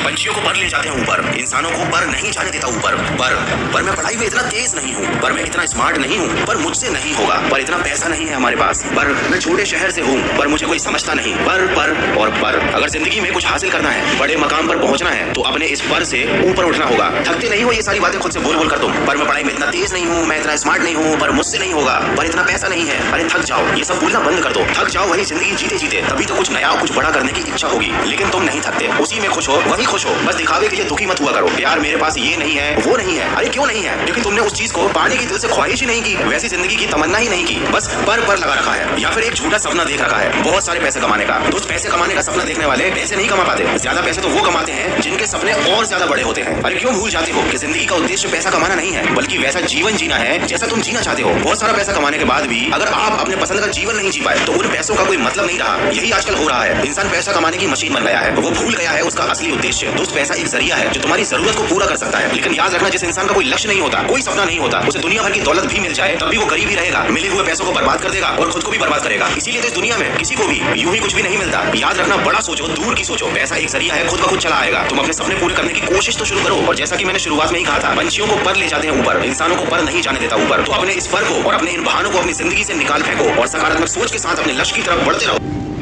पंछियों को पर ले जाते हैं ऊपर, इंसानों को पर नहीं जाने देता ऊपर। पर मैं पढ़ाई में इतना तेज नहीं हूँ, पर मैं इतना स्मार्ट नहीं हूँ, पर मुझसे नहीं होगा। पर इतना पैसा नहीं है हमारे पास, पर मैं छोटे शहर से हूँ, पर मुझे कोई समझता नहीं। पर अगर जिंदगी में कुछ हासिल करना है, बड़े मकाम पर पहुंचना है, तो अपने इस पर से ऊपर उठना होगा। थकते नहीं हो ये सारी बातें खुद से बोल बोल कर तुम। पर मैं पढ़ाई में इतना तेज नहीं हूँ, मैं इतना स्मार्ट नहीं हूँ, पर मुझसे नहीं होगा, पर इतना पैसा नहीं है। अरे थक जाओ, ये सब बोलना बंद कर दो। थक जाओ वही जिंदगी जीते जीते, तभी तो कुछ नया कुछ बड़ा करने की इच्छा होगी। लेकिन तुम नहीं थकते, उसी में खुश हो, वही खुश हो। बस दिखावे के लिए दुखी मत हुआ करो। यार मेरे पास ये नहीं है, वो नहीं है। अरे क्यों नहीं है? क्योंकि तुमने उस चीज को पाने की दिल से ख्वाहिश ही नहीं की, वैसी जिंदगी की तमन्ना ही नहीं की। बस पर लगा रखा है, या फिर एक झूठा सपना देख रखा है बहुत सारे पैसे कमाने का। दोस्त, पैसे कमाने का सपना देखने वाले पैसे नहीं कमा पाते। ज्यादा पैसे तो वो कमाते हैं जिनके सपने और ज्यादा बड़े होते हैं। अरे क्यों भूल जाते हो कि जिंदगी का उद्देश्य पैसा कमाना नहीं है, बल्कि वैसा जीवन जीना है जैसा तुम जीना चाहते हो। बहुत सारा पैसा कमाने के बाद भी अगर आप अपने पसंद का जीवन नहीं जी पाए, तो उन पैसों का कोई मतलब नहीं रहा। यही आजकल हो रहा है। इंसान पैसा कमाने की मशीन बन गया है, वो भूल गया है उसका असली उद्देश्य। दोस्त, पैसा एक जरिया है जो तुम्हारी जरूरत को पूरा कर सकता है। लेकिन याद रखना, जिस इंसान का कोई लक्ष्य नहीं होता, कोई सपना नहीं होता, उसे दुनिया भर की दौलत भी मिल जाए तब भी वो गरीब ही रहेगा। मिले हुए पैसों को बर्बाद कर देगा और खुद को भी बर्बाद करेगा। इसीलिए तो इस दुनिया में किसी को भी यूं ही कुछ भी नहीं मिलता। याद रखना, बड़ा सोचो, दूर की सोचो। पैसा एक जरिया है, खुद ब खुद चला आएगा। तुम अपने सपने पूरे करने की कोशिश तो शुरू करो। और जैसा कि मैंने शुरुआत में ही कहा था, पंछियों को पर ले जाते हैं ऊपर, इंसानों को पर नहीं जाने देता ऊपर। तो अपने इस पर को और अपने इन बहानों को अपनी जिंदगी से निकाल फेंको और सकारात्मक सोच के साथ अपने लक्ष्य की तरफ बढ़ते रहो।